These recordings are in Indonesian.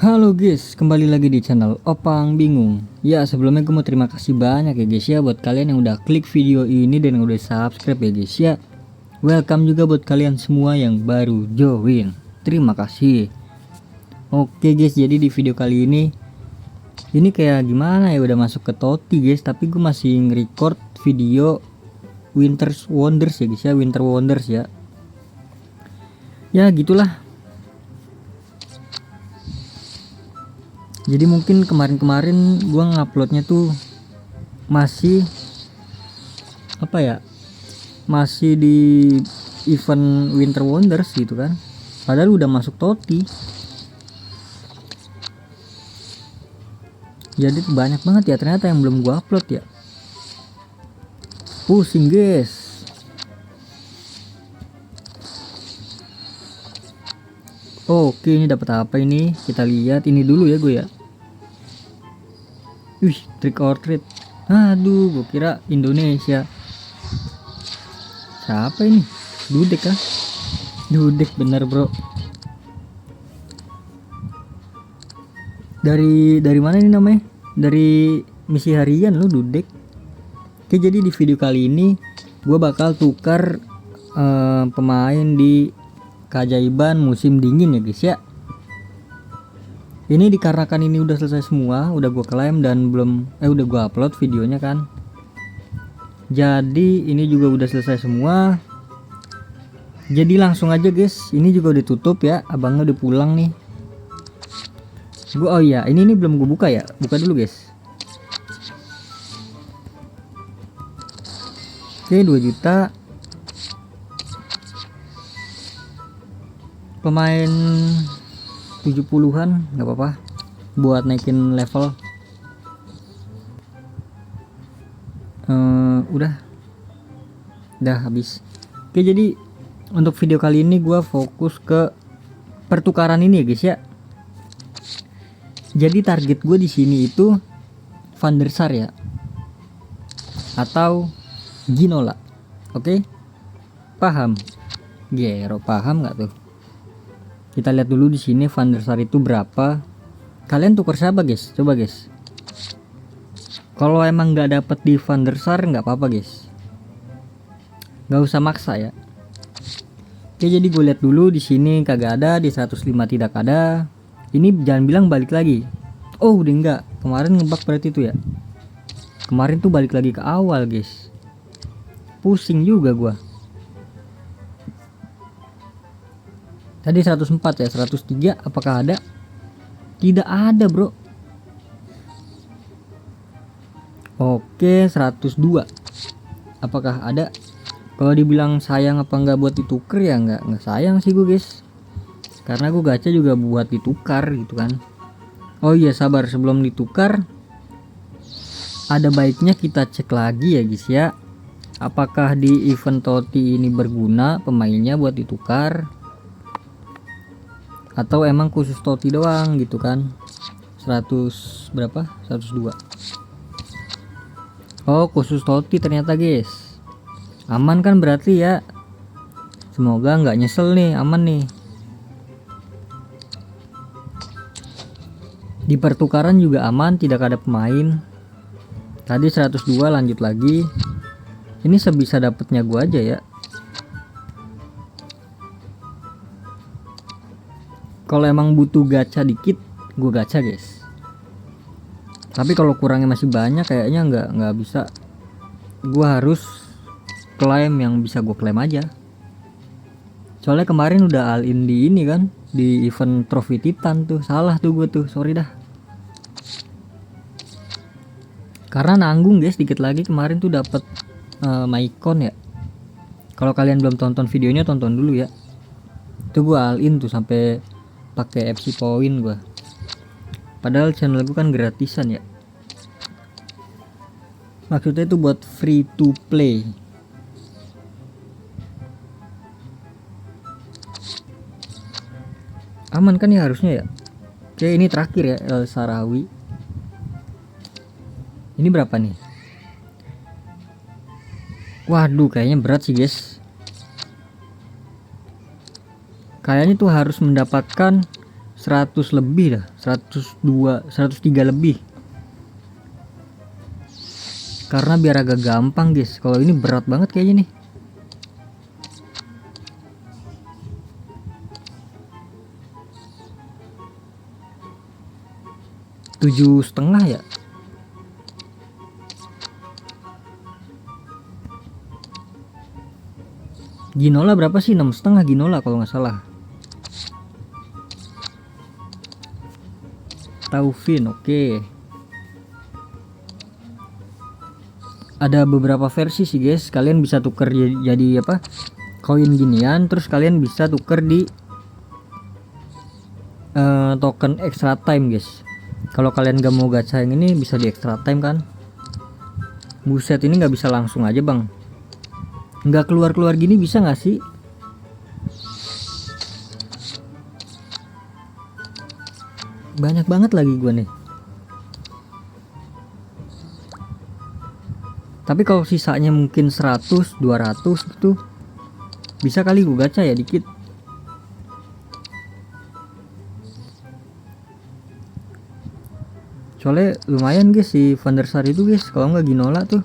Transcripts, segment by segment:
Halo guys, kembali lagi di channel Opang Bingung. Ya, sebelumnya gue mau terima kasih banyak ya guys ya buat kalian yang udah klik video ini dan yang udah subscribe ya guys ya. Welcome juga buat kalian semua yang baru join. Terima kasih. Oke guys, jadi di video kali ini kayak gimana ya, udah masuk ke Toti guys, tapi gue masih nge-record video Winter Wonders ya guys ya, Winter Wonders ya. Ya gitulah. Jadi mungkin kemarin-kemarin gua nguploadnya tuh masih apa ya, masih di event Winter Wonders gitu kan, padahal udah masuk Toti. Jadi banyak banget ya ternyata yang belum gua upload ya. Pusing guys. Oke, ini dapat apa ini? Kita lihat ini dulu ya gue ya. Wih, trick or treat. Aduh, gue kira Indonesia. Siapa ini? Dudek kah? Dudek bener bro. Dari mana ini namanya? Dari misi harian lu Dudek. Oke, jadi di video kali ini gue bakal tukar pemain di keajaiban musim dingin ya guys ya. Ini dikarenakan ini udah selesai semua, udah gue klaim dan udah gue upload videonya kan. Jadi ini juga udah selesai semua. Jadi langsung aja guys, ini juga udah tutup ya, abangnya udah pulang nih. Oh iya, ini belum gue buka ya, buka dulu guys. Oke, 2 juta. Pemain 70-an nggak apa-apa buat naikin level. Udah habis. Oke, jadi untuk video kali ini gua fokus ke pertukaran ini ya guys ya. Jadi target gue di sini itu Van der Sar ya, atau Ginola. Oke, paham? Gero paham nggak tuh? Kita lihat dulu di sini Van der Sar itu berapa. Kalian tukar siapa guys? Coba guys. Kalau emang nggak dapet di Van der Sar nggak apa-apa guys. Nggak usah maksa ya. Oke, jadi gue lihat dulu di sini kagak ada, di 105 tidak ada. Ini jangan bilang balik lagi. Oh udah enggak. Kemarin ngebug berarti itu ya. Kemarin tuh balik lagi ke awal guys. Pusing juga gua. Tadi 104 ya, 103 apakah ada? Tidak ada bro. Oke, 102 apakah ada? Kalau dibilang sayang apa enggak buat ditukar ya enggak sayang sih gue guys, karena gue gacha juga buat ditukar gitu kan. Oh iya, sabar, sebelum ditukar ada baiknya kita cek lagi ya guys ya, apakah di event Toti ini berguna pemainnya buat ditukar atau emang khusus Toti doang gitu kan. 100 berapa? 102. Oh, khusus Toti ternyata guys. Aman kan berarti ya. Semoga nggak nyesel nih, aman nih. Di pertukaran juga aman, tidak ada pemain. Tadi 102, lanjut lagi. Ini sebisa dapetnya gua aja ya. Kalau emang butuh gacha dikit, gue gacha guys. Tapi kalau kurangnya masih banyak, kayaknya nggak bisa. Gue harus klaim yang bisa gue klaim aja. Soalnya kemarin udah all in di ini kan, di event Trofi Titan tuh. Salah tuh gue tuh, sorry dah. Karena nanggung guys, dikit lagi kemarin tuh dapet Maikon ya. Kalau kalian belum tonton videonya, tonton dulu ya. Itu gue all in tuh sampai pakai FC point gua. Padahal channel gue kan gratisan ya. Maksudnya itu buat free to play. Aman kan ya harusnya ya. Oke, ini terakhir ya, El Sarawi. Ini berapa nih? Waduh, kayaknya berat sih guys. Kayaknya tuh harus mendapatkan 100 lebih dah, 102, 103 lebih. Karena biar agak gampang guys. Kalau ini berat banget kayaknya nih. 7,5 ya. Ginola berapa sih? 6,5 Ginola kalau nggak salah. Taufin, oke. Ada beberapa versi sih guys. Kalian bisa tuker jadi apa? Koin ginian, terus kalian bisa tuker di token extra time guys. Kalau kalian gak mau gacha yang ini, bisa di extra time kan. Buset, ini nggak bisa langsung aja bang. Nggak keluar gini bisa nggak sih? Banyak banget lagi gua nih. Tapi kalau sisanya mungkin 100, 200 gitu, bisa kali gue gacha ya dikit. Soalnya lumayan guys si Van der Sar itu guys. Kalau nggak Ginola tuh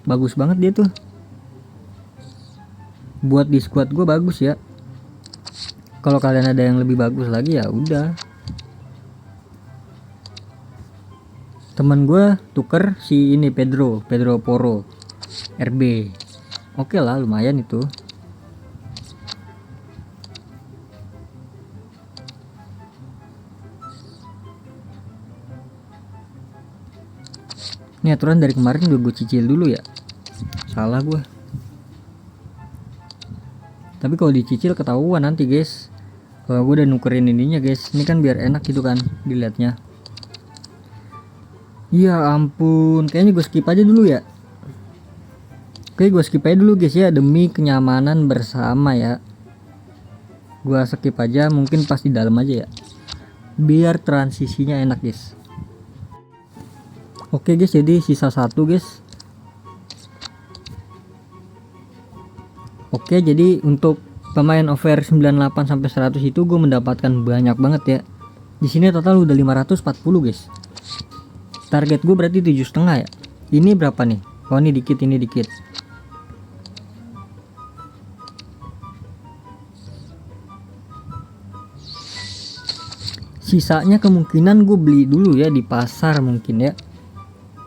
bagus banget dia tuh. Buat di squad gue bagus ya. Kalau kalian ada yang lebih bagus lagi ya udah. Temen gue tuker si ini Pedro Porro RB. Oke lah, lumayan itu. Ini aturan dari kemarin udah gue cicil dulu ya. Salah gue. Tapi kalau dicicil ketahuan nanti guys. Kalau gue udah nukerin ininya guys. Ini kan biar enak gitu kan dilihatnya. Ya ampun, kayaknya gue skip aja dulu ya. Oke, gue skip aja dulu guys ya, demi kenyamanan bersama ya. Gue skip aja, mungkin pas di dalam aja ya, biar transisinya enak guys. Oke guys, jadi sisa 1 guys. Oke, jadi untuk pemain over 98 sampai 100 itu gue mendapatkan banyak banget ya. Di sini total udah 540 guys. Target gue berarti 7,5 ya. Ini berapa nih? Oh ini dikit, ini dikit. Sisanya kemungkinan gue beli dulu ya di pasar mungkin ya.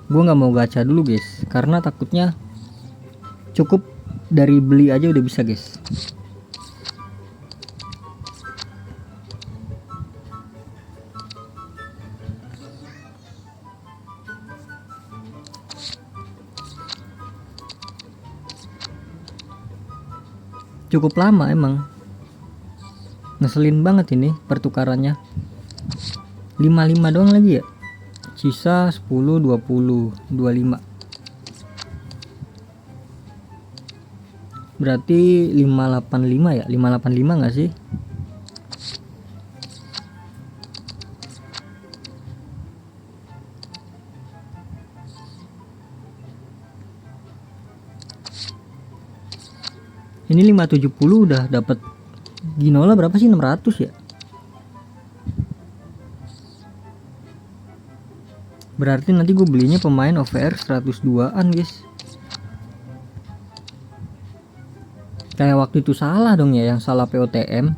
Gue nggak mau gacha dulu guys, karena takutnya cukup dari beli aja udah bisa guys. Cukup lama emang, ngeselin banget ini pertukarannya. 55 doang lagi ya, sisa 10, 20, 25, berarti 585 ya. 585 nggak sih? Ini 570 udah dapat Ginola berapa sih? 600 ya. Berarti nanti gue belinya pemain OVR 102an guys. Kayak waktu itu salah dong ya, yang salah POTM.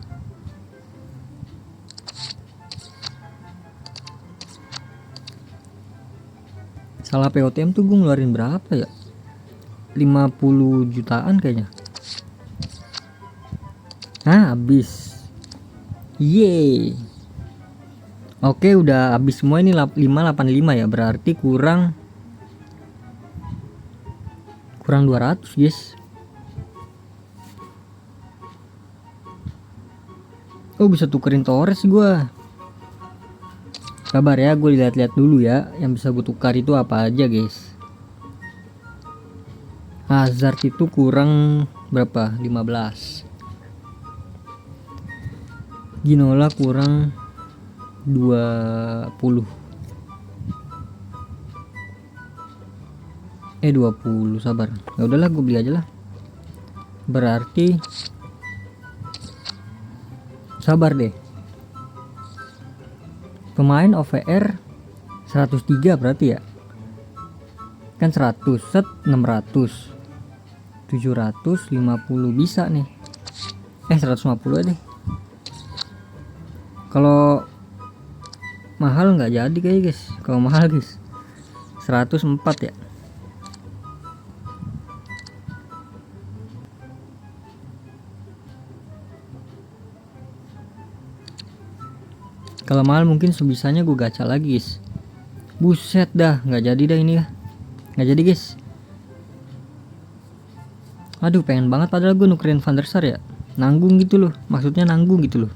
Salah POTM tuh gue ngeluarin berapa ya? 50 jutaan kayaknya. Nah, habis. Yeay. Oke, udah habis semua ini. 585 ya, berarti kurang 200 guys. Oh, bisa tukerin Torres gua. Sabar ya, gue lihat-lihat dulu ya yang bisa gue tukar itu apa aja guys. Hazard itu kurang berapa? 15. Ginola kurang 20. 20, sabar. Ya udahlah, gue beli aja lah. Berarti sabar deh. Pemain OVR 103 berarti ya. Kan 100 set 600. 750 bisa nih. 150 deh. Kalau mahal nggak jadi kayak guys. Kalau mahal guys 104 ya. Kalau mahal mungkin sebisanya gue gacha lagi guys. Buset dah, nggak jadi dah ini ya. Nggak jadi guys. Aduh pengen banget padahal gue nukerin Van der Sar ya. Nanggung gitu loh. Maksudnya nanggung gitu loh.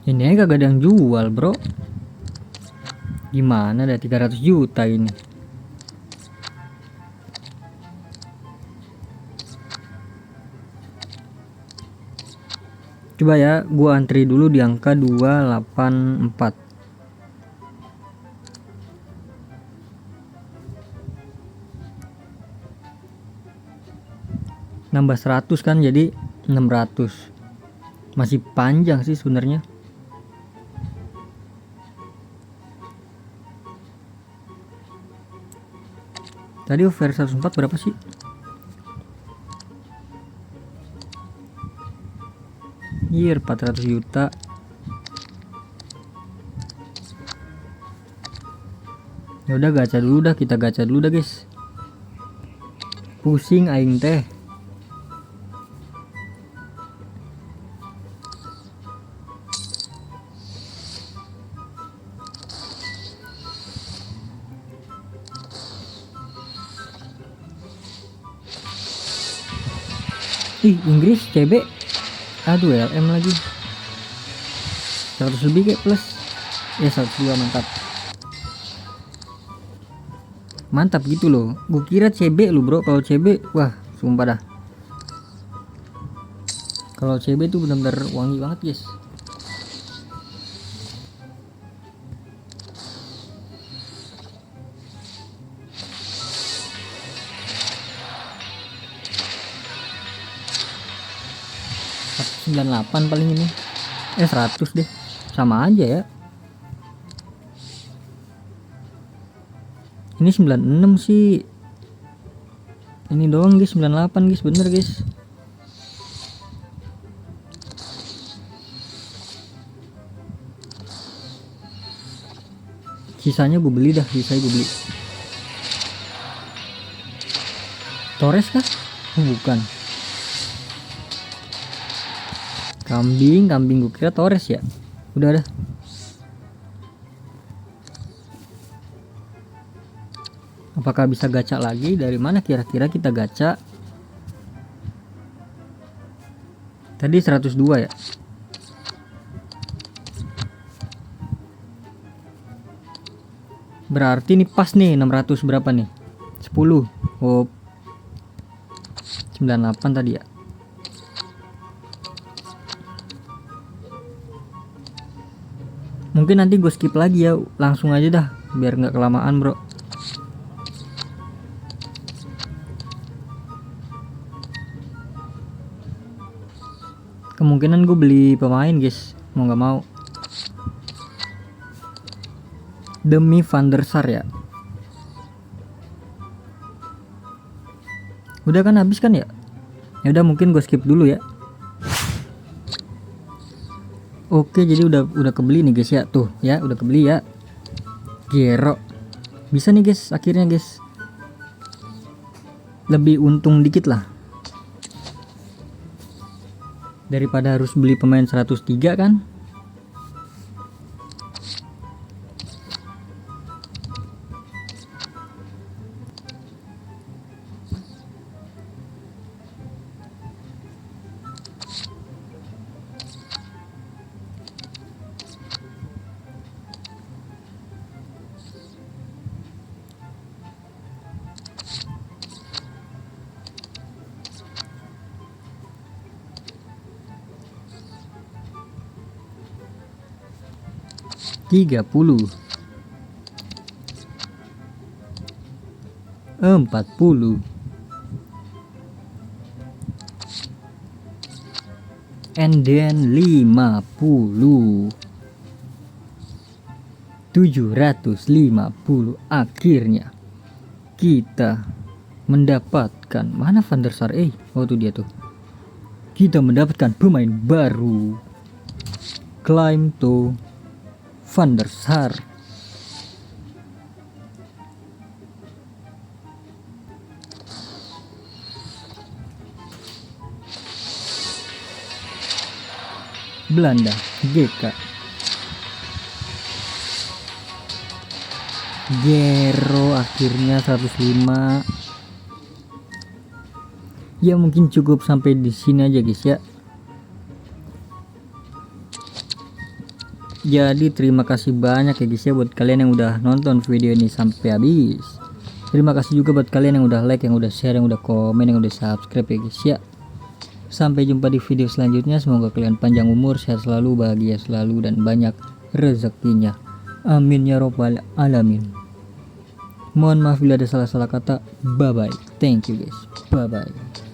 Ini kagak ada yang jual bro. Gimana dah 300 juta ini. Coba ya, gua antri dulu di angka 284. Nambah 100 kan jadi 600. Masih panjang sih sebenarnya. Tadi over 104 berapa sih? Year 400 juta. Ya udah gacha dulu dah, kita gacha dulu dah guys. Pusing aing teh. Ih, Inggris CB. Aduh, LM lagi. 100 lebih kayak plus. Ya 102 mantap. Mantap gitu loh. Gue kira CB lu bro. Kalau CB, wah sumpah dah. Kalau CB tuh benar-benar wangi banget guys. $98 paling ini. 100 deh. Sama aja ya. Ini 96 sih. Ini doang guys, 98 guys, bener guys. Sisanya gue beli dah, sisanya gue beli. Torres kah? Oh, bukan. Kambing gue kira Torres ya. Udah dah. Apakah bisa gacha lagi? Dari mana kira-kira kita gacha? Tadi 102 ya. Berarti ini pas nih 600 berapa nih? 10. Oh. 98 tadi ya. Mungkin nanti gue skip lagi ya, langsung aja dah biar nggak kelamaan bro. Kemungkinan gue beli pemain guys, mau nggak mau. Demi Van der Sar ya. Udah kan habis kan ya? Ya udah mungkin gue skip dulu ya. Oke, jadi udah kebeli nih guys ya. Tuh ya, udah kebeli ya. Gero. Bisa nih guys, akhirnya guys. Lebih untung dikit lah. Daripada harus beli pemain 103 kan. $30. 40. And then 50. 750. Akhirnya kita mendapatkan, mana Van der Sar? Oh tuh dia tuh. Kita mendapatkan pemain baru. Climb to Van der Sar. Belanda, GK. Gero akhirnya 105. Ya mungkin cukup sampai di sini aja guys ya. Jadi terima kasih banyak ya guys ya buat kalian yang udah nonton video ini sampai habis. Terima kasih juga buat kalian yang udah like, yang udah share, yang udah komen, yang udah subscribe ya guys ya. Sampai jumpa di video selanjutnya. Semoga kalian panjang umur, sehat selalu, bahagia selalu, dan banyak rezekinya. Amin ya robbal alamin. Mohon maaf bila ada salah-salah kata. Bye bye. Thank you guys. Bye bye.